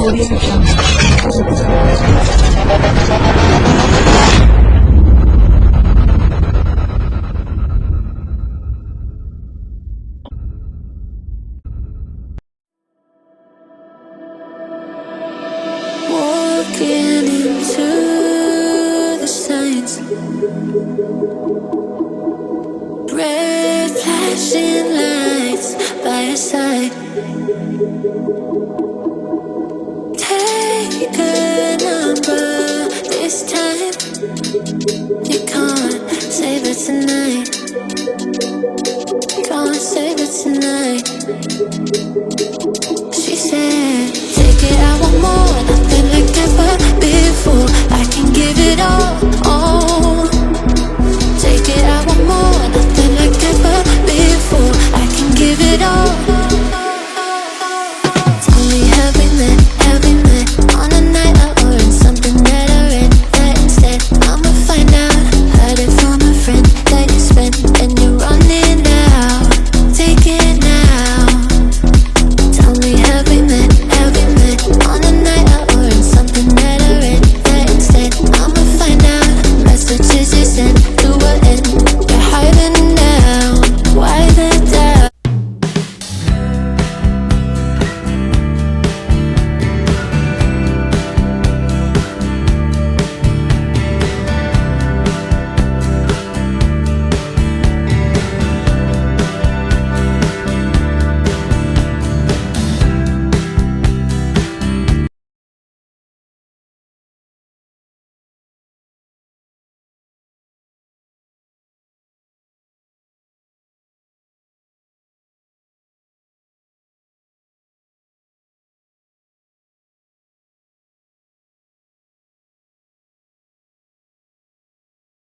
Audio Jungle. Walking into the signs, red flashing lights by your side. Take a number this time. You can't save it tonight. Can't save it tonight. She said